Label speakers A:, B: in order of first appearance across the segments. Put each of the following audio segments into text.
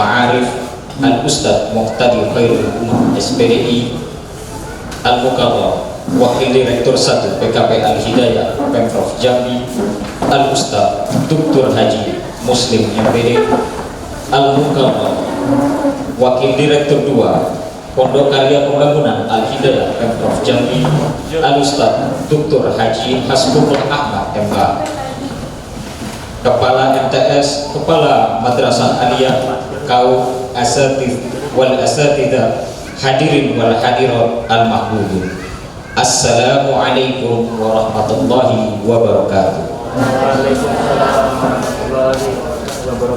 A: Al-Ma'arif Al-Ustadz Muqtadi Khairul Umam SPDI Al-Mukarram Wakil Direktur 1 PKP Al-Hidayah Pemprov Jambi Al-Ustadz Dr. Haji Muslim MPD Al-Mukarram Wakil Direktur 2 Pondok Karya Pembangunan Al-Hidayah Pemprov Jambi Al-Ustadz Dr. Haji Hasbullah Ahmad MK, Kepala MTS, Kepala Madrasah Aliyah, kaum asatidz wal asatidzah, hadirin wal hadirat al-mahbubun. Assalamualaikum warahmatullahi wabarakatuh.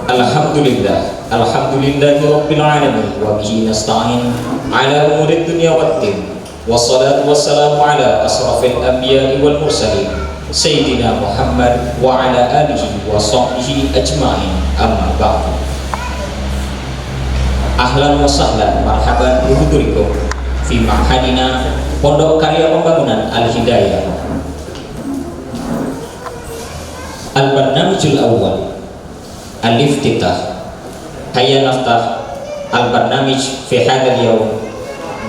A: Alhamdulillah, alhamdulillahi rabbil alamin, wa bihi nasta'in ala umurid dunya waddin, wassalatu wassalamu ala asrafil anbiya'i wal mursalin sayyidina Muhammad wa ala alihi wa sahbihi ajma'in, amma ba'du. Ahlan wa sahlan marhaban bihudurikum fi ma'hadina Pondok Karya Pembangunan Al-Hidayah. Al-Barnamijul Awwal Al-Iftitah. Hayya naftah al-barnamij fi hadzal yawm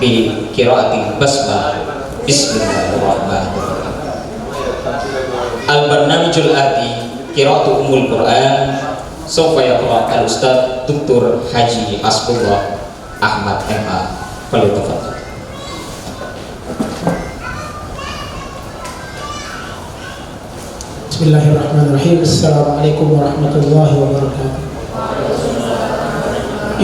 A: bi qiraatil basmalah. Bismillahirrahmanirrahim. Al-Barnamijul ati qiraatu Ummul Quran. Sawfa yaqra al-Ustadz Dr. Haji Hasbullah Ahmad MA. Falyatafadhal.
B: Bismillahirrahmanirrahim. Assalamualaikum warahmatullahi wabarakatuh.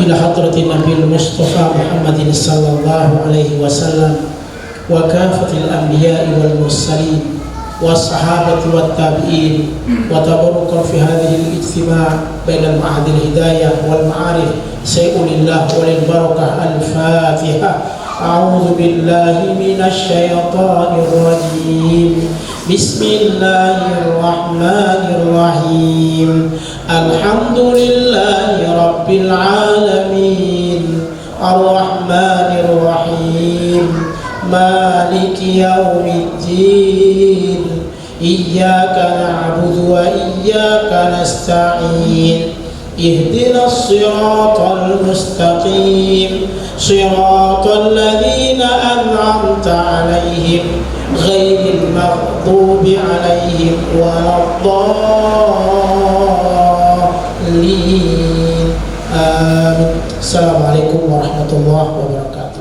B: Ila hadratin Nabil Mustafa Muhammadin sallallahu alaihi wasallam wa kafatil anbiya'i wal mursalin was sahabati wat tabi'in wa tabarrukan fi hadhihi al-ijtima' bainal ma'adil hidayah wal ma'arif sayyidillah walil barakah. Al-Fatihah. A'udzu billahi minasy syaithanir rajim. Bismillahirrahmanirrahim. Alhamdulillahi rabbil alamin. Ar-Rahmanir Rahim. Maliki yaumiddin. Iyyaka na'budu wa iyyaka nasta'in. Ihdinas siratal mustaqim. Siratal ladzina an'amta 'alaihim ghairil maghdubi 'alaihim waladdallin. Amin. Assalamualaikum warahmatullahi wabarakatuh.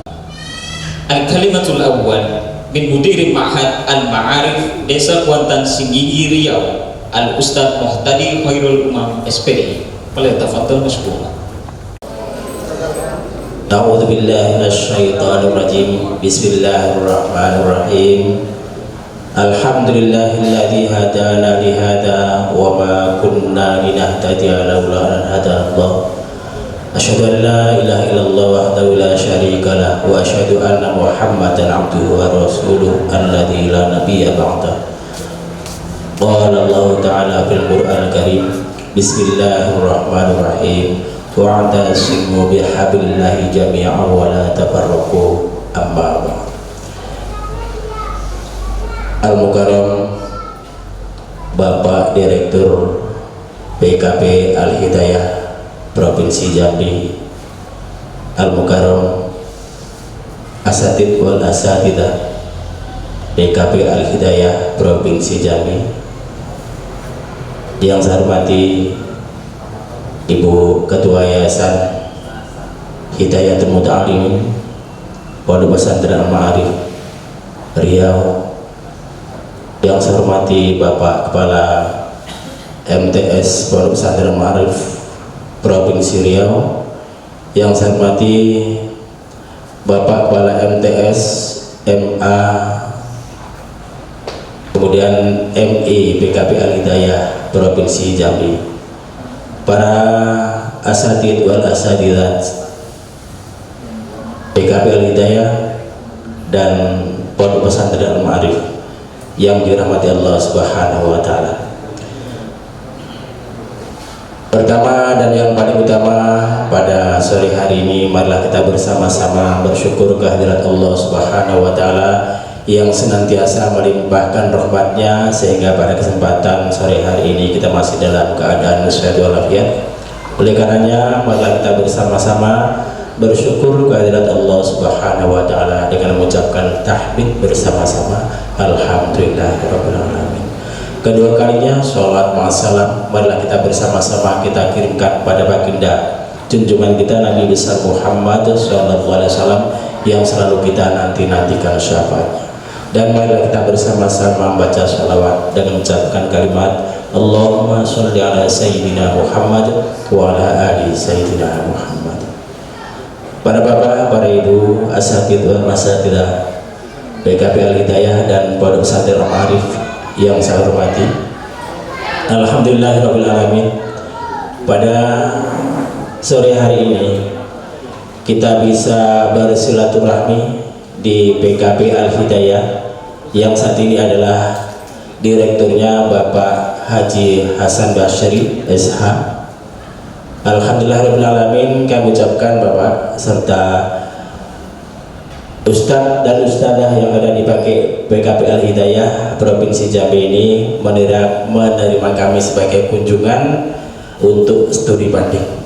A: Al-Kalimatul Awwal min Mudir Ma'had Al-Ma'arif Desa Kuantan Singgi Riau Al-Ustadz Muqtadi Khairul Umam SPDI. Falyatafadhal mashkura.
C: A'udzu billahi minasyaitonir rajim. Bismillahirrahmanirrahim. Alhamdulillahilladzi hadana li hadza wa ma kunna linahtadiya laula an hadana Allah. Asyhadu an la ilaha illallah wahdahu la syarika lah wa asyhadu anna Muhammadan abduhu wa rasuluhu alladzi la nabiyya ba'da. Qala Allah ta'ala fil Qur'anil Karim. Bismillahirrahmanirrahim. Wa'tasimu bihablillahi jami'an wa la tafarraqu. Amma ba'd. Al-Mukarram Bapak Direktur PKP Al-Hidayah Provinsi Jambi, Al-Mukarram Asatidz wal Asatidzah PKP Al-Hidayah Provinsi Jambi, yang saya hormati Ibu Ketua Yayasan Hidayatul Muta'allimin Pondok Pesantren Al-Ma'arif Riau, yang saya hormati Bapak Kepala MTS Pondok Pesantren Al-Ma'arif Provinsi Riau, yang saya hormati Bapak Kepala MTS MA, kemudian MI PKP Al-Hidayah Provinsi Jambi, para asatidz wal asatidzah PKP Al-Hidayah dan Pondok Pesantren Al-Ma'arif yang dirahmati Allah Subhanahu wa taala. Pertama dan yang paling utama, pada sore hari ini marilah kita bersama-sama bersyukur kehadirat Allah Subhanahu wa taala yang senantiasa melimpahkan rahmatnya, sehingga pada kesempatan sore hari ini kita masih dalam keadaan sehat walafiat. Oleh karenanya marilah kita bersama-sama bersyukur kehadirat Allah Subhanahu wa taala dengan mengucapkan tahmid bersama-sama alhamdulillahirabbil alamin. Kedua kalinya salat ma'assalam marilah kita bersama-sama kita kirimkan pada baginda junjungan kita Nabi besar Muhammad sallallahu alaihi wasallam yang selalu kita nanti-nantikan syafaatnya. Dan marilah kita bersama-sama membaca shalawat dengan mengucapkan kalimat Allahumma sholli ala sayyidina Muhammad wa ala ali sayyidina Muhammad. Para bapak, para ibu, asatidz wa masatidah PKP Al-Hidayah dan Pondok Pesantren Al-Ma'arif yang saya hormati, alhamdulillahirabbil alamin. Pada sore hari ini kita bisa bersilaturahmi di PKP Al-Hidayah yang saat ini adalah direkturnya Bapak Haji Hasan Basyari SH. Alhamdulillahirabbil alamin, kami ucapkan Bapak serta Ustadz dan Ustadzah yang ada di PKP Al-Hidayah Provinsi Jambi ini menerima kami sebagai kunjungan untuk studi banding.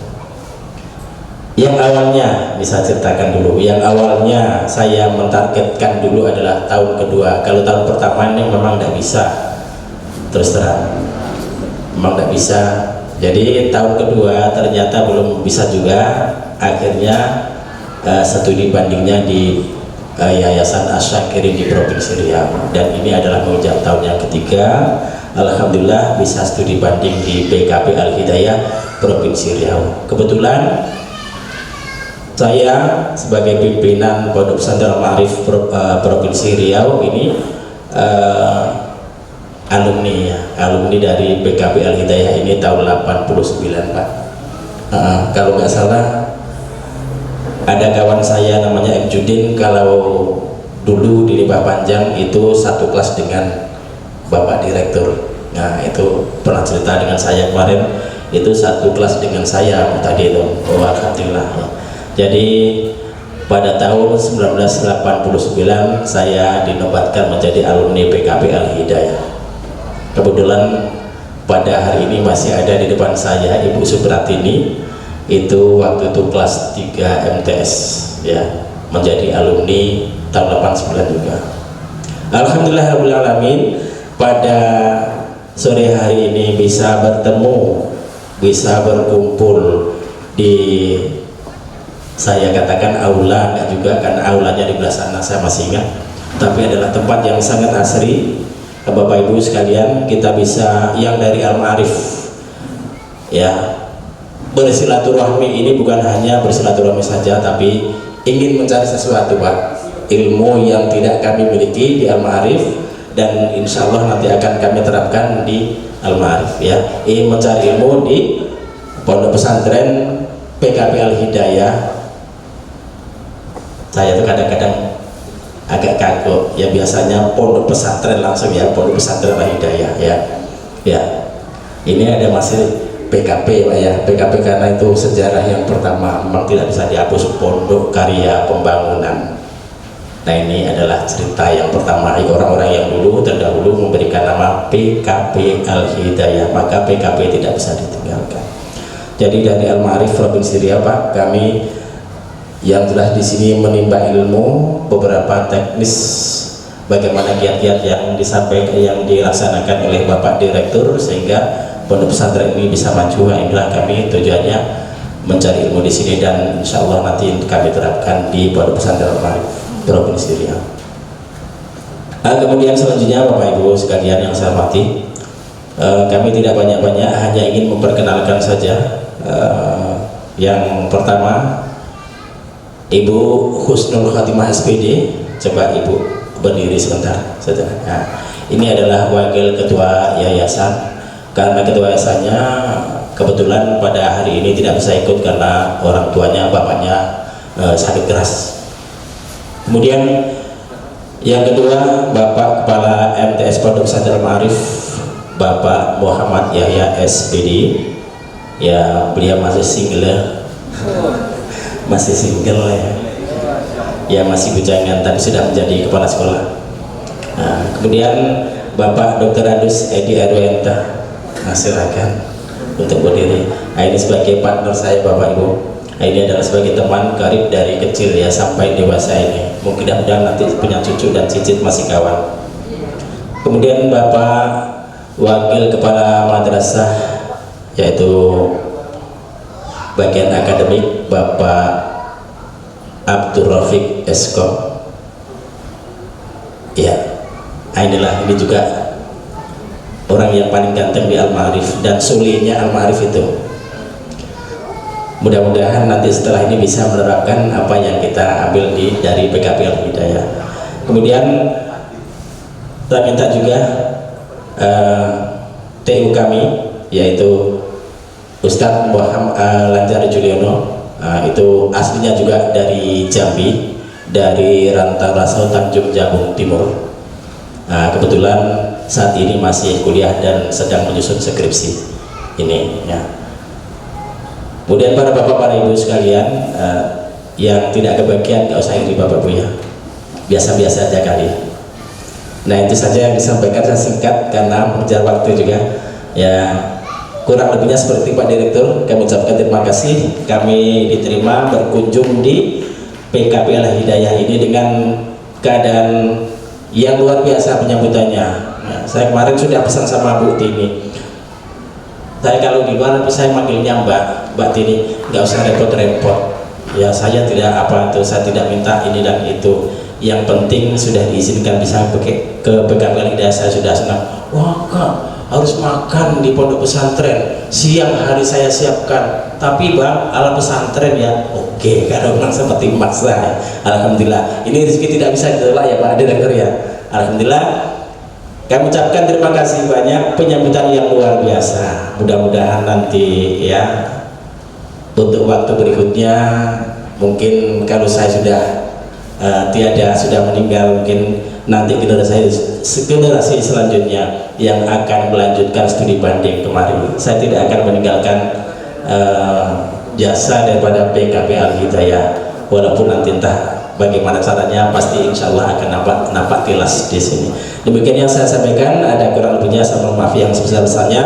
C: Yang awalnya bisa ceritakan dulu, yang awalnya saya mentargetkan dulu adalah tahun kedua. Kalau tahun pertama ini memang tidak bisa, terus terang memang tidak bisa. Jadi tahun kedua ternyata belum bisa juga. Akhirnya studi bandingnya di Yayasan Asy-Syakirin di Provinsi Riau, dan ini adalah menginjak tahun yang ketiga. Alhamdulillah bisa studi banding di PKP Al-Hidayah Provinsi Riau. Kebetulan saya sebagai pimpinan Pondok Pesantren Al-Ma'arif Provinsi Riau ini alumni dari PKP Al-Hidayah ini tahun 89 Pak. Kalau nggak salah ada kawan saya namanya M. Judin, kalau dulu di Limbah Panjang itu satu kelas dengan Bapak Direktur. Nah itu pernah cerita dengan saya kemarin, itu satu kelas dengan saya tadi itu. Oh alhamdulillah. Jadi pada tahun 1989 saya dinobatkan menjadi alumni PKP Al-Hidayah. Kebetulan pada hari ini masih ada di depan saya Ibu Supratini, itu waktu itu kelas 3 MTS ya, menjadi alumni tahun 89 juga. Alhamdulillahirabbil alamin, pada sore hari ini bisa bertemu, bisa berkumpul di, saya katakan aula, enggak juga karena aulanya di belah sana saya masih ingat, tapi adalah tempat yang sangat asri. Bapak Ibu sekalian, kita bisa yang dari Al-Ma'arif ya, bersilaturahmi ini bukan hanya bersilaturahmi saja, tapi ingin mencari sesuatu Pak, ilmu yang tidak kami miliki di Al-Ma'arif, dan insya Allah nanti akan kami terapkan di Al-Ma'arif ya. Ingin mencari ilmu di Pondok Pesantren PKP Al-Hidayah. Saya tuh kadang-kadang agak kagok ya, biasanya pondok pesantren langsung ya, Pondok Pesantren Al-Hidayah ya. Ya, ini ada masih PKP Pak ya, PKP karena itu sejarah yang pertama, memang tidak bisa dihapus, Pondok Karya Pembangunan. Nah ini adalah cerita yang pertama, orang-orang yang dulu terdahulu memberikan nama PKP Al-Hidayah, maka PKP tidak bisa ditinggalkan. Jadi dari Al-Ma'arif Provinsi Riau Pak, kami yang telah di sini menimba ilmu, beberapa teknis bagaimana kiat-kiat yang disampaikan, yang dilaksanakan oleh Bapak Direktur sehingga pondok pesantren ini bisa maju. Inilah kami tujuannya mencari ilmu di sini, dan insya Allah nanti kami terapkan di Pondok Pesantren Al-Ma'arif Provinsi Riau. Kemudian selanjutnya Bapak Ibu sekalian yang saya hormati, kami tidak banyak-banyak, hanya ingin memperkenalkan saja. Yang pertama Ibu Husnul Khatimah SPD, coba Ibu berdiri sebentar saja. Nah, ini adalah wakil ketua yayasan, karena ketua yayasannya kebetulan pada hari ini tidak bisa ikut karena orang tuanya, bapaknya sakit keras. Kemudian yang kedua Bapak Kepala MTS Pondok Pesantren Al-Ma'arif, Bapak Muhammad Yahya SPD ya, beliau masih single masih single ya, masih bujangan tapi sudah menjadi kepala sekolah. Nah, kemudian Bapak Dr. Adus Edi Arwenta, nah, silakan. untuk berdiri. Nah, ini sebagai partner saya Bapak Ibu. Nah, ini adalah sebagai teman karib dari kecil ya sampai dewasa ini. Mudah-mudahan nanti punya cucu dan cicit masih kawan. Kemudian Bapak Wakil Kepala Madrasah yaitu bagian akademik Bapak Abdul Rafiq Eskom. Ya, inilah ini juga orang yang paling ganteng di Al-Ma'arif dan sulinya Al-Ma'arif itu. Mudah-mudahan nanti setelah ini bisa menerapkan apa yang kita ambil dari PKP Al-Hidayah. Kemudian saya minta juga TU kami yaitu Ustadz Muhammad Lanjar Juliono, itu aslinya juga dari Jambi, dari Rantau Rasau Tanjung Jabung Timur. Kebetulan saat ini masih kuliah dan sedang menyusun skripsi ini ya. Kemudian para bapak, para ibu sekalian yang tidak kebagian, gak usah iri Bapak Ibu ya, biasa-biasa aja kali. Nah, itu saja yang disampaikan, saya singkat karena mengejar waktu juga ya. Kurang lebihnya seperti Pak Direktur, kami ucapkan terima kasih kami diterima berkunjung di PKP Al-Hidayah ini dengan keadaan yang luar biasa penyambutannya. Nah, saya kemarin sudah pesan sama Bu Tini, saya kalau di luar saya manggilnya Mbak Tini, nggak usah repot-repot ya, saya tidak apa itu, saya tidak minta ini dan itu, yang penting sudah diizinkan bisa ke PKP Al-Hidayah, saya sudah senang. Wah Kak, harus makan di pondok pesantren, siang hari saya siapkan, tapi Bang ala pesantren ya. Oke, kalau memang seperti emas saya, alhamdulillah ini rezeki tidak bisa ditolak ya Pak Direktur ya. Alhamdulillah kami ucapkan terima kasih banyak, penyambutan yang luar biasa. Mudah-mudahan nanti ya untuk waktu berikutnya, mungkin kalau saya sudah sudah meninggal, mungkin nanti generasi selanjutnya yang akan melanjutkan studi banding kemarin. Saya tidak akan meninggalkan jasa daripada PKP Al-Hidayah, walaupun nanti entah bagaimana caranya, pasti insya Allah akan nampak tilas di sini. Demikian yang saya sampaikan, ada kurang lebihnya saya mohon maaf yang sebesar-besarnya.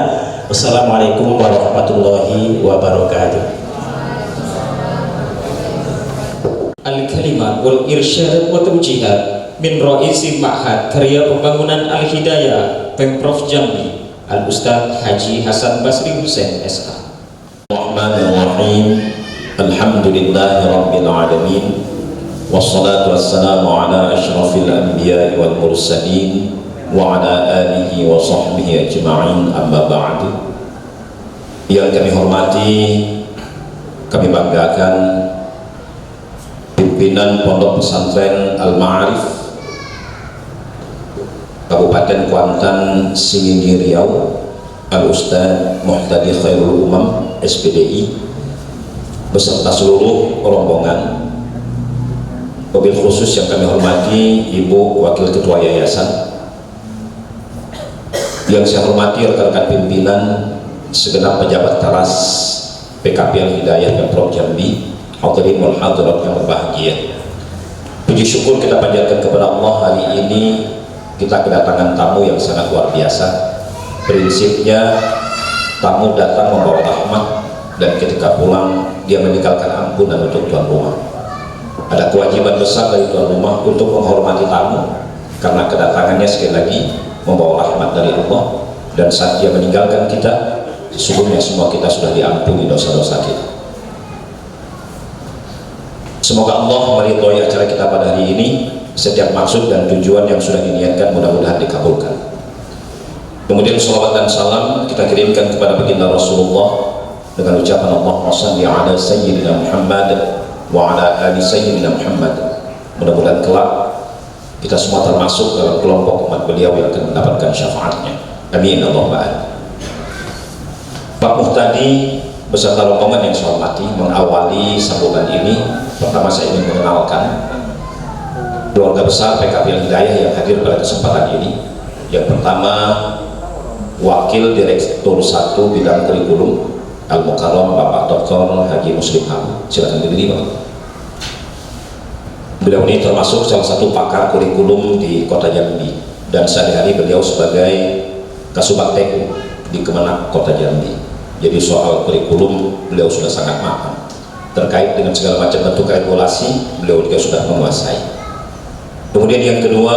C: Wassalamualaikum warahmatullahi wabarakatuh.
A: Al-Kalimat wal Irsyad wa Tawjihat min Raisi Ma'had Karya Pembangunan Al-Hidayah Pemprov Jambi Al-Ustadz Haji Hasan Basri Hussein SK.
D: Bismillahirrahmanirrahim. Alhamdulillahi Rabbil Alamin, wassalatu wassalamu ala ashrafil anbiya wal mursalin wa ala alihi wa sahbihi ajma'in, amma ba'du. Yang kami hormati, kami banggakan pimpinan Pondok Pesantren Al-Ma'arif Kabupaten Kuantan Singini Riau, Al-Ustadz Muhtadi Khairul Umam SPDI beserta seluruh rombongan. Wabil khusus yang kami hormati Ibu Wakil Ketua Yayasan, yang saya hormati rekan-rekan pimpinan, segenap pejabat teras PKP Al-Hidayah Pemprov Jambi, hadirin wal hadirat yang berbahagia. Puji syukur kita panjatkan kepada Allah, hari ini kita kedatangan tamu yang sangat luar biasa. Prinsipnya tamu datang membawa rahmat, dan ketika pulang dia meninggalkan ampunan untuk tuan rumah. Ada kewajiban besar dari tuan rumah untuk menghormati tamu, karena kedatangannya sekali lagi membawa rahmat dari Allah, dan saat dia meninggalkan kita, sesungguhnya semua kita sudah diampuni dosa-dosa kita. Semoga Allah meridhoi acara kita pada hari ini. Setiap maksud dan tujuan yang sudah diniatkan mudah-mudahan dikabulkan. Kemudian salawat dan salam kita kirimkan kepada baginda Rasulullah dengan ucapan Allahumma shalli ala sayyidina Muhammad wa ala ali sayyidina Muhammad. Mudah-mudahan kelak kita semua termasuk dalam kelompok umat beliau yang akan mendapatkan syafaatnya. Amin Allahumma amin. Pak Muhtadi beserta rombongan yang saya hormati, mengawali sambutan ini, pertama saya ingin mengenalkan keluarga besar PKP Al-Hidayah yang hadir pada kesempatan ini. Yang pertama, Wakil Direktur 1 Bidang Kurikulum Al-Mukarram Bapak Dr. Haji Muslim Ham. Silakan berdiri Bapak. Beliau ini termasuk salah satu pakar kurikulum di Kota Jambi, dan sehari-hari beliau sebagai Kasubag TU di Kemenak Kota Jambi. Jadi soal kurikulum beliau sudah sangat paham. Terkait dengan segala macam bentuk regulasi, beliau juga sudah menguasai. Kemudian yang kedua,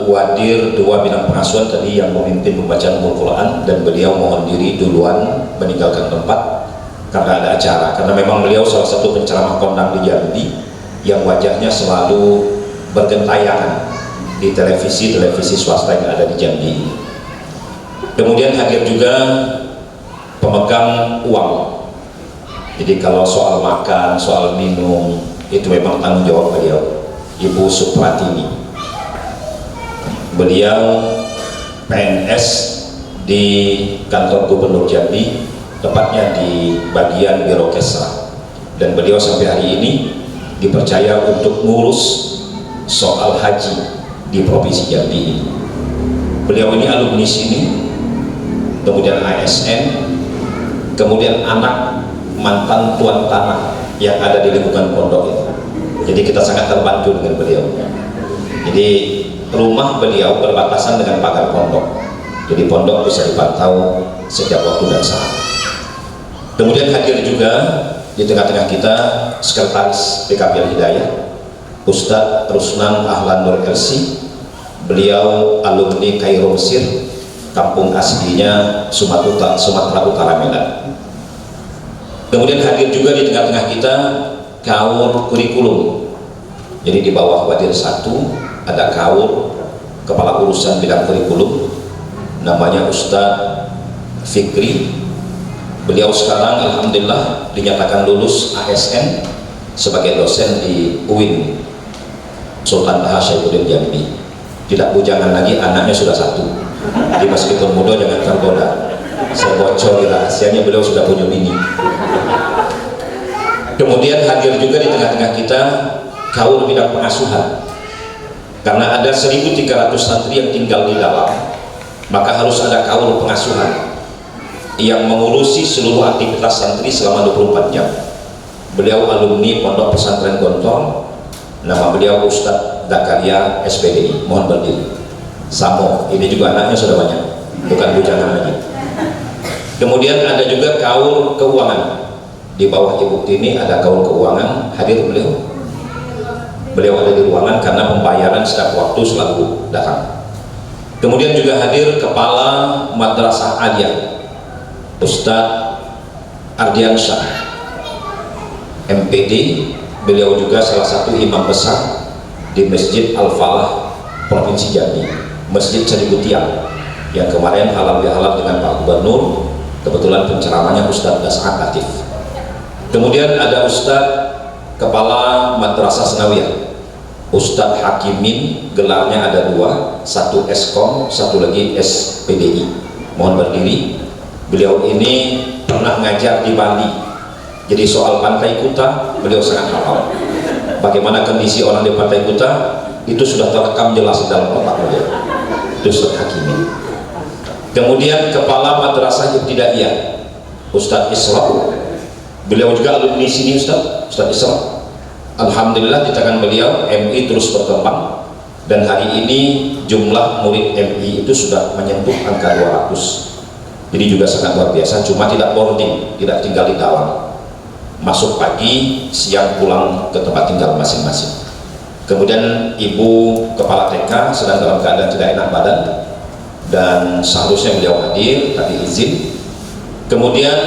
D: wadir dua bidang pengasuhan tadi yang memimpin pembacaan Al-Quran, dan beliau mohon diri duluan meninggalkan tempat karena ada acara. Karena memang beliau salah satu penceramah kondang di Jambi yang wajahnya selalu bergentayangan di televisi swasta yang ada di Jambi. Kemudian hadir juga pemegang uang. Jadi kalau soal makan, soal minum, itu memang tanggung jawab beliau, Ibu Supratini. Beliau PNS di kantor Gubernur Jambi, tepatnya di bagian Biro Kesra, dan beliau sampai hari ini dipercaya untuk ngurus soal haji di Provinsi Jambi ini. Beliau ini alumni sini, kemudian ASN, kemudian anak mantan tuan tanah yang ada di lingkungan pondok itu. Jadi kita sangat terbantu dengan beliau. Jadi rumah beliau berbatasan dengan pagar pondok, jadi pondok bisa dipantau setiap waktu dan saat. Kemudian hadir juga di tengah-tengah kita Sekretaris PKP Al-Hidayah, Ustadz Rusnan Ahlan Nur LC. Beliau alumni Kairo Mesir, kampung aslinya Sumatera Utara Medan. Kemudian hadir juga di tengah-tengah kita Kaur Kurikulum. Jadi di bawah wadir 1 ada Kaur kepala urusan bidang kurikulum, namanya Ustadz Fikri. Beliau sekarang alhamdulillah dinyatakan lulus ASN sebagai dosen di UIN Sultan Taha Saifuddin Jambi. Tidak bujangan lagi, anaknya sudah 1. Jadi meskipun muda jangan tergoda. Saya bocor rahasianya, beliau sudah punya bini. Kemudian hadir juga di tengah-tengah kita Kaur bidang pengasuhan. Karena ada 1.300 santri yang tinggal di dalam, maka harus ada kaur pengasuhan yang mengurusi seluruh aktivitas santri selama 24 jam. Beliau alumni Pondok Pesantren Gontor, nama beliau Ustadz Zakaria SPDI. Mohon berdiri. Samo, ini juga anaknya sudah banyak, bukan bujangan lagi. Kemudian ada juga kaur keuangan. Di bawah Ibu Tini ada kaur keuangan, hadir beliau. Beliau ada di ruangan karena pembayaran setiap waktu selalu datang. Kemudian juga hadir Kepala Madrasah Aliyah, Ustadz Ardiansyah MPD. Beliau juga salah satu imam besar di Masjid Al-Falah Provinsi Jambi, Masjid Cedibutiang, yang kemarin halal bihalal dengan Pak Gubernur. Kebetulan penceramanya Ustadz Das'ad Latif. Kemudian ada Ustadz Kepala Madrasah Senawiyah, Ustadz Hakimin, gelarnya ada 2, 1 Eskom, 1 lagi SPDI. Mohon berdiri. Beliau ini pernah ngajar di Bali, jadi soal Pantai Kuta beliau sangat hafal. Bagaimana kondisi orang di Pantai Kuta itu sudah terekam jelas di dalam otak beliau. Itu Ustadz Hakimin. Kemudian Kepala Madrasah Ibtidaiyah, Ustadz Isra. Beliau juga alumni sini, Ustadz Isra. Alhamdulillah di tangan beliau MI terus berkembang, dan hari ini jumlah murid MI itu sudah menyentuh angka 200. Jadi juga sangat luar biasa. Cuma tidak boarding, tidak tinggal di dalam, masuk pagi, siang pulang ke tempat tinggal masing-masing. Kemudian Ibu Kepala TK sedang dalam keadaan tidak enak badan, dan seharusnya beliau hadir, tadi izin. Kemudian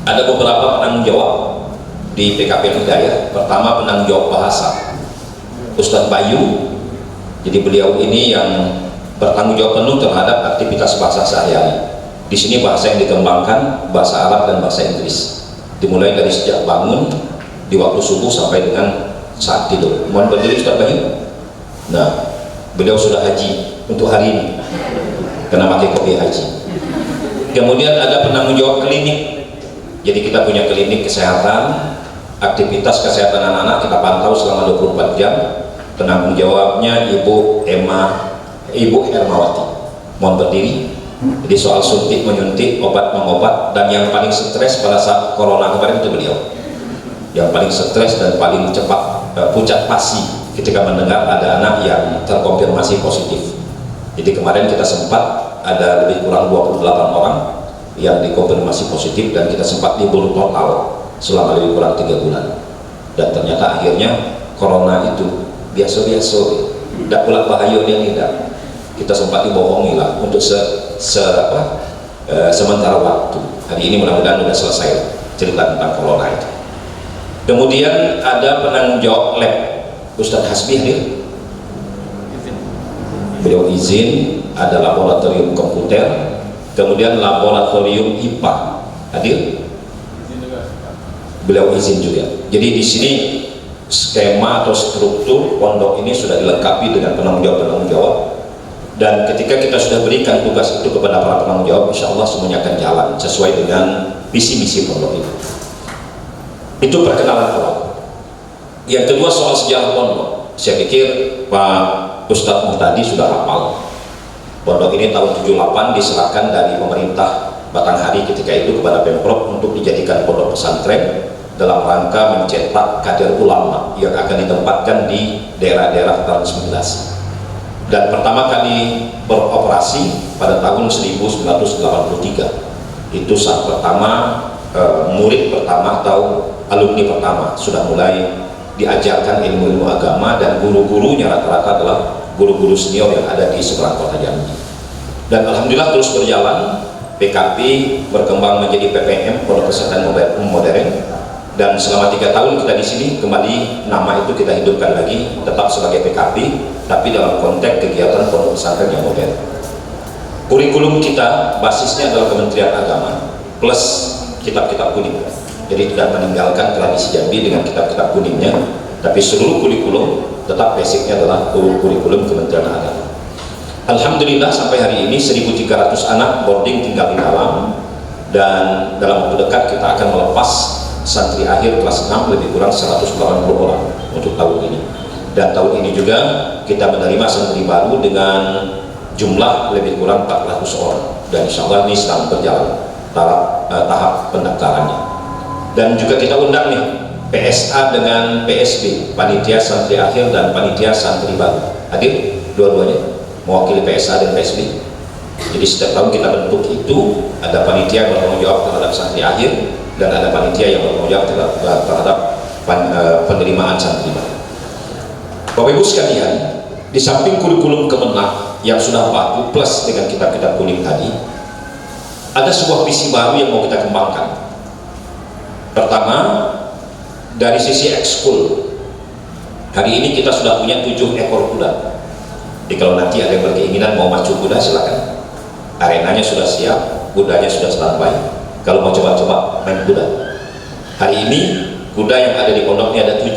D: ada beberapa penanggung jawab di PKP Hidayah. Pertama, penanggung jawab bahasa, Ustadz Bayu. Jadi beliau ini yang bertanggung jawab penuh terhadap aktivitas bahasa sehari-hari. Di sini bahasa yang dikembangkan bahasa Arab dan bahasa Inggris, dimulai dari sejak bangun di waktu subuh sampai dengan saat tidur. Mohon berdiri Ustadz Bayu. Nah, beliau sudah haji untuk hari ini karena pakai kopi haji. Kemudian ada penanggung jawab klinik. Jadi kita punya klinik kesehatan, aktivitas kesehatan anak-anak kita pantau selama 24 jam. Penanggung jawabnya Ibu Hermawati. Mohon berdiri. Jadi soal suntik menyuntik, obat mengobat, dan yang paling stres pada saat corona kemarin itu beliau. Yang paling stres dan paling cepat pucat pasi ketika mendengar ada anak yang terkonfirmasi positif. Jadi kemarin kita sempat ada lebih kurang 28 orang yang dikonfirmasi positif, dan kita sempat libur total selama lebih kurang 3 bulan. Dan ternyata akhirnya corona itu biasa-biasa, tidak pula bahaya yang tidak. Kita sempat dibohongi lah untuk sementara waktu. Hari ini mudah-mudahan sudah selesai cerita tentang corona itu. Kemudian ada penanggung jawab lab, Ustadz Hasbi hadir. Beliau izin. Ada laboratorium komputer, kemudian laboratorium IPA hadir. Beliau izin juga. Jadi di sini skema atau struktur pondok ini sudah dilengkapi dengan penanggung jawab, dan ketika kita sudah berikan tugas itu kepada para penanggung jawab, insya Allah semuanya akan jalan sesuai dengan visi misi pondok ini. Itu perkenalan awal. Yang kedua soal sejarah pondok, saya pikir Pak Ustadz Muhtadi sudah hafal. Pondok ini tahun 78 diserahkan dari pemerintah Batanghari ketika itu kepada Pemprov untuk dijadikan pondok pesantren dalam rangka mencetak kader ulama yang akan ditempatkan di daerah-daerah transmigrasi. Dan pertama kali beroperasi pada tahun 1983. Itu saat pertama murid pertama atau alumni pertama sudah mulai diajarkan ilmu-ilmu agama, dan guru-gurunya rata-rata adalah guru-guru senior yang ada di seberang kota Jambi. Dan alhamdulillah terus berjalan, PKP berkembang menjadi PPM, Pondok Pesantren Modern, dan selama 3 tahun kita di sini, kembali nama itu kita hidupkan lagi, tetap sebagai PKP, tapi dalam konteks kegiatan Pondok Pesantren yang modern. Kurikulum kita basisnya adalah Kementerian Agama plus kitab-kitab kuning. Jadi tidak meninggalkan tradisi Jambi dengan kitab-kitab kuningnya, tapi seluruh kurikulum tetap basicnya adalah kurikulum Kementerian Agama. Alhamdulillah sampai hari ini 1.300 anak boarding tinggal di dalam, dan dalam waktu dekat kita akan melepas santri akhir kelas 6 lebih kurang 180 orang untuk tahun ini. Dan tahun ini juga kita menerima santri baru dengan jumlah lebih kurang 400 orang, dan insya Allah ini sedang berjalan tahap pendaftarannya. Dan juga kita undang nih PSA dengan PSB, panitia santri akhir dan panitia santri baru, hadir dua-duanya mewakili PSA dan PSB. Jadi setiap tahun kita bentuk itu, ada panitia yang bertanggung jawab terhadap santri akhir, dan ada panitia yang bertanggung jawab terhadap penerimaan santri baru. Bapak Ibu sekalian, di samping kurikulum Kemenak yang sudah baku plus dengan kitab-kitab kuning tadi, ada sebuah visi baru yang mau kita kembangkan. Pertama, dari sisi ekskul, hari ini kita sudah punya 7 ekor kuda. Jadi kalau nanti ada yang berkeinginan mau macu kuda, silakan. Arenanya sudah siap, kudanya sudah standby. Kalau mau coba-coba main kuda, hari ini kuda yang ada di pondok ini ada 7.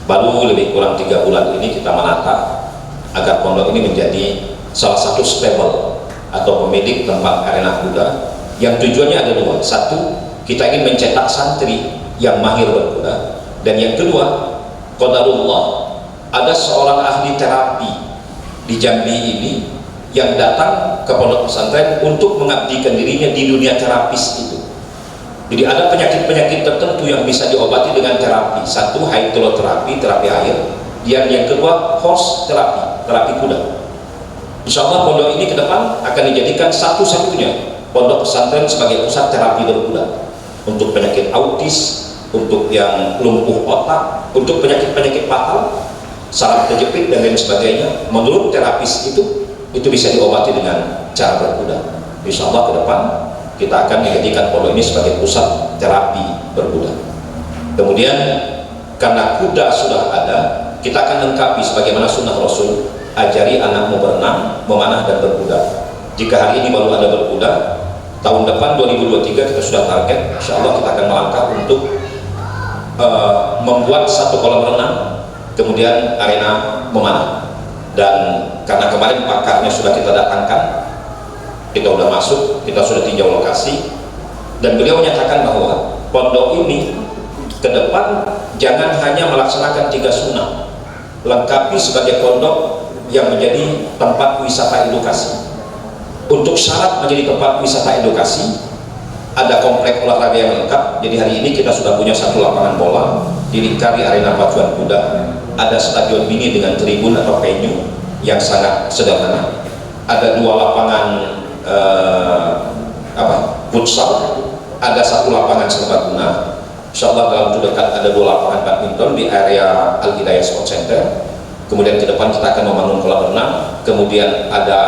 D: Baru lebih kurang 3 bulan ini kita menata agar pondok ini menjadi salah satu stable atau pemilik tempat arena kuda, yang tujuannya ada 2. Satu, kita ingin mencetak santri yang mahir berkuda, dan yang kedua, qadarullah, ada seorang ahli terapi di Jambi ini yang datang ke pondok pesantren untuk mengabdikan dirinya di dunia terapis itu. Jadi ada penyakit-penyakit tertentu yang bisa diobati dengan terapi. Satu, hydroterapi, terapi air, dan yang kedua horse terapi, terapi kuda. Insya Allah pondok ini ke depan akan dijadikan satu-satunya pondok pesantren sebagai pusat terapi berkuda, untuk penyakit autis, untuk yang lumpuh otak, untuk penyakit-penyakit fatal, saraf terjepit dan lain sebagainya. Menurut terapis itu bisa diobati dengan cara berkuda. Insya Allah ke depan kita akan menjadikan pondok ini sebagai pusat terapi berkuda. Kemudian karena kuda sudah ada, kita akan lengkapi sebagaimana sunnah Rasul, ajari anakmu berenang, memanah dan berkuda. Jika hari ini baru ada berkuda, tahun depan 2023 kita sudah target, insya Allah kita akan melangkah untuk membuat 1 kolam renang, kemudian arena memanah. Dan karena kemarin pakarnya sudah kita datangkan, kita sudah masuk, kita sudah tinjau lokasi, dan beliau menyatakan bahwa pondok ini ke depan jangan hanya melaksanakan 3 sunnah, lengkapi sebagai pondok yang menjadi tempat wisata edukasi. Untuk syarat menjadi tempat wisata edukasi, ada komplek olahraga yang lengkap. Jadi hari ini kita sudah punya 1 lapangan bola, dilingkari arena pacuan kuda, ada stadion mini dengan tribun atau venue yang sangat sederhana, ada 2 lapangan futsal, ada 1 lapangan serbaguna. Insyaallah dalam waktu dekat ada 2 lapangan badminton di area Al Hidayah Sport Center. Kemudian ke depan kita akan membangun kolam renang, kemudian ada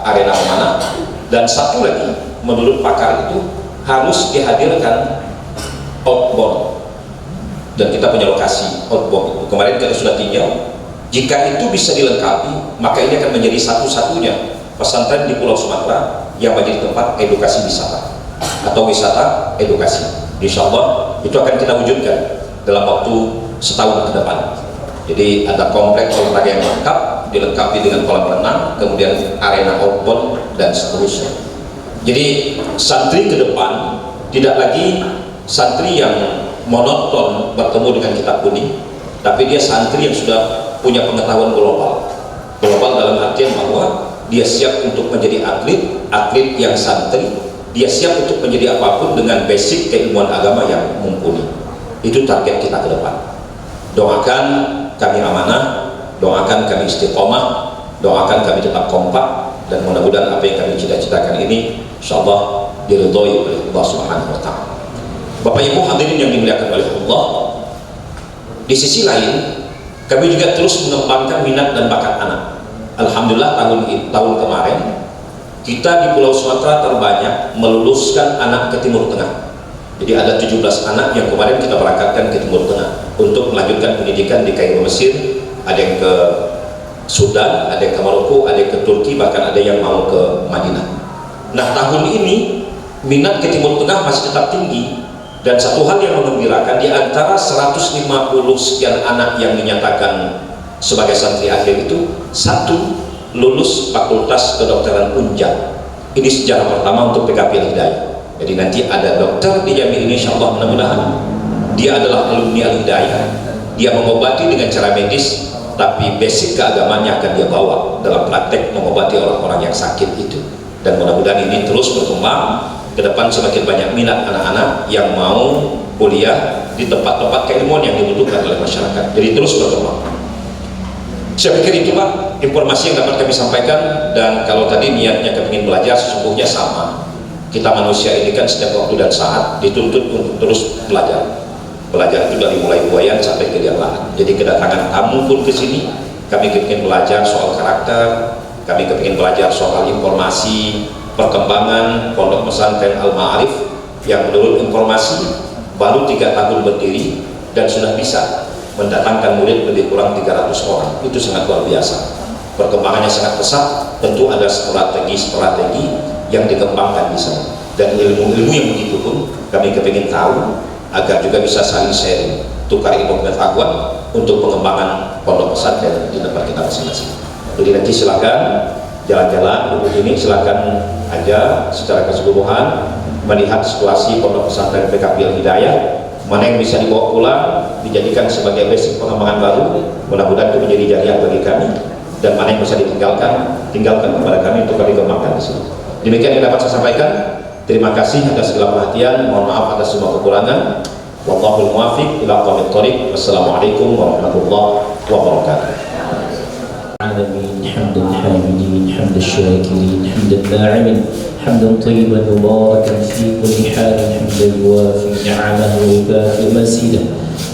D: arena memanah, dan satu lagi menurut pakar itu harus dihadirkan outbound, dan kita punya lokasi outbound itu. Kemarin kita sudah tinjau, jika itu bisa dilengkapi maka ini akan menjadi satu-satunya pesantren di Pulau Sumatera yang menjadi tempat edukasi wisata atau wisata edukasi. Insya Allah itu akan kita wujudkan dalam waktu setahun ke depan. Jadi ada kompleks olahraga yang lengkap, dilengkapi dengan kolam renang, kemudian arena outbound dan seterusnya. Jadi santri ke depan tidak lagi santri yang monoton bertemu dengan kitab kuning, tapi dia santri yang sudah punya pengetahuan global. Global dalam artian bahwa dia siap untuk menjadi atlet yang santri, dia siap untuk menjadi apapun dengan basic keilmuan agama yang mumpuni. Itu target kita ke depan. Doakan kami amanah, doakan kami istiqomah, doakan kami tetap kompak, dan mudah-mudahan apa yang kami cita-citakan ini insyaallah diridhoi oleh Allah Subhanahu wa taala. Bapak Ibu hadirin yang dimuliakan oleh Allah, di sisi lain kami juga terus mengembangkan minat dan bakat anak. Alhamdulillah tahun kemarin kita di Pulau Sumatera terbanyak meluluskan anak ke Timur Tengah. Jadi ada 17 anak yang kemarin kita berangkatkan ke Timur Tengah untuk melanjutkan pendidikan di Kairo, Mesir, ada yang ke Sudan, ada yang ke Maroko, ada yang ke Turki, bahkan ada yang mau ke Madinah. Nah tahun ini minat ke Timur Tengah masih tetap tinggi, dan satu hal yang menggembirakan, di antara 150 sekian anak yang dinyatakan sebagai santri akhir itu, 1 lulus Fakultas Kedokteran Unjad. Ini sejarah pertama untuk PKP Al-Hidayah. Jadi nanti ada dokter di Jamil ini, insyaallah mudah-mudahan dia adalah alumni Al-Hidayah, dia mengobati dengan cara medis, tapi basic keagamannya akan dia bawa dalam praktek mengobati orang-orang yang sakit itu. Dan mudah-mudahan ini terus berkembang ke depan, semakin banyak minat anak-anak yang mau kuliah di tempat-tempat keilmuan yang dibutuhkan oleh masyarakat. Jadi terus berkembang. Saya pikir itulah informasi yang dapat kami sampaikan, dan kalau tadi niatnya kami ingin belajar, sesungguhnya sama. Kita manusia ini kan setiap waktu dan saat dituntut untuk terus belajar. Belajar itu dari mulai buayan sampai ke liang lahat. Jadi kedatangan tamu pun ke sini, kami ingin belajar soal karakter, kami ingin belajar soal informasi, perkembangan Pondok Pesantren Al-Ma'arif yang menurut informasi baru 3 tahun berdiri dan sudah bisa mendatangkan murid lebih kurang 300 orang. Itu sangat luar biasa. Perkembangannya sangat pesat, tentu ada strategi-strategi yang dikembangkan di sana, dan ilmu-ilmu yang begitu pun kami kepingin tahu agar juga bisa saling sharing, tukar ilmu pengetahuan untuk pengembangan pondok pesantren di tempat kita masing-masing. Jadi nanti silakan jalan-jalan duduk ini, silakan aja secara keseluruhan melihat situasi pondok pesantren PKP Al-Hidayah, mana yang bisa dibawa pulang dijadikan sebagai basic pengembangan baru, mudah-mudahan itu menjadi jariah bagi kami, dan mana yang bisa tinggalkan kepada kami untuk kami kembangkan di sini. Demikian yang dapat saya sampaikan. Terima kasih atas segala perhatian. Mohon maaf atas semua kekurangan. Wallahul muwaffiq ila aqwamit thoriq. Wassalamualaikum warahmatullahi wabarakatuh.
C: حمد الحامدين حمد الشاكرين حمد الناعمين حمدا طيبا مباركا في كل حال حمدا يوافي نعمه ويكافئ مزيدا.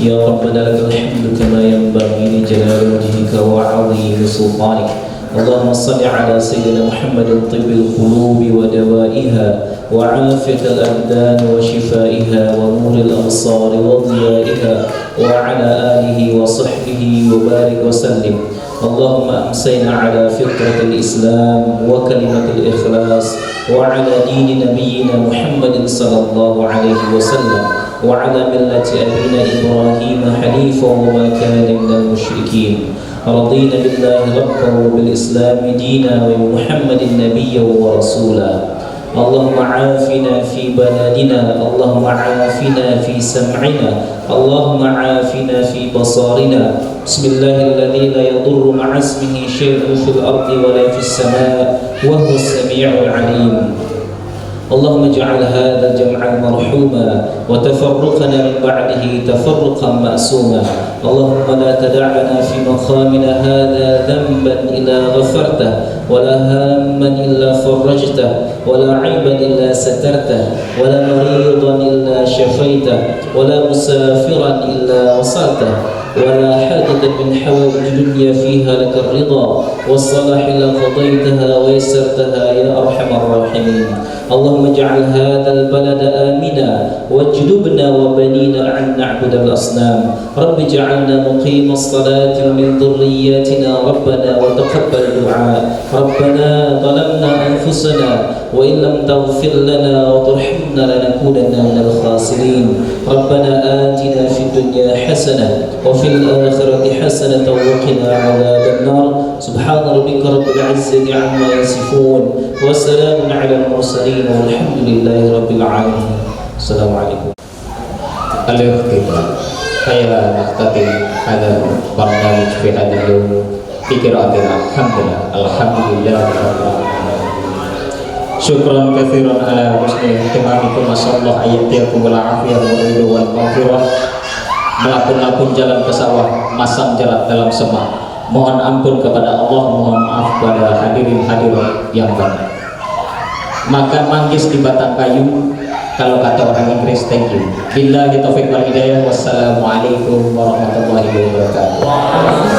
C: يا ربنا لك الحمد كما ينبغي لجلال وجهك وعظيم سلطانك. اللهم صل على سيدنا محمد طب القلوب ودوائها وعافية الأبدان وشفائها ونور الأبصار وضيائها وعلى آله وصحبه وبارك وسلم. اللهم أمسينا على فطرة الإسلام وكلمة الإخلاص وعلى دين نبينا محمد صلى الله عليه وسلم وعلى ملة أبينا إبراهيم حنيفا وما كان من المشركين. رضينا بالله ربا وبالإسلام دينا وبمحمد نبيا ورسولا. اللهم عافنا في بلدنا، اللهم عافنا في سمعنا، اللهم عافنا في بصارنا. بسم الله الذي لا يضر مع اسمه شيء في الأرض ولا في السماء وهو السميع العليم. اللهم اجعل هذا الجمع مرحوما وتفرقنا من بعده تفرقا مأسوما.
E: اللهم لا تدع لنا في مقامنا هذا ذنبا إلا غفرته ولا هاما إلا فرجته ولا عيبا إلا سترته ولا مريضا إلا شفيته ولا مسافرا إلا وصلته ولا حاجة من حوائج الدنيا فيها لك الرضا والصلاح إلا قضيتها ويسرتها يا أرحم الراحمين. اللهم اجعل هذا البلد آمنا واجنبنا وبنينا أن نعبد الأصنام. رب اجعلنا مقيم الصلاة ومن ذرياتنا ربنا وتقبل دعاء. ربنا ظلمنا أنفسنا وإن لم تغفر لنا وترحمنا لنكونن من الخاسرين. ربنا آتنا في الدنيا حسنة وفي الآخرة حسنة وقنا عذاب النار. سبحان ربك رب العزة عما يصفون وسلام على المرسلين والحمد لله رب العالمين. السلام عليكم.
A: الاختتام saya nakhtatim hadal barnamij fi hadal yawm bi qira'atin alhamdulillah syukran katsiran ala husni ihtimamikum masallallahu ayyatikum wal afiyah wal ridha wal maghfirah. Melakun-lakun jalan ke sawah, masang jalan dalam semak. Mohon ampun kepada Allah, mohon maaf kepada hadirin yang banyak. Makan manggis di batang kayu, kalau kata orang Inggris, thank you. Billahi taufiq wal hidayah. Wassalamualaikum warahmatullahi wabarakatuh.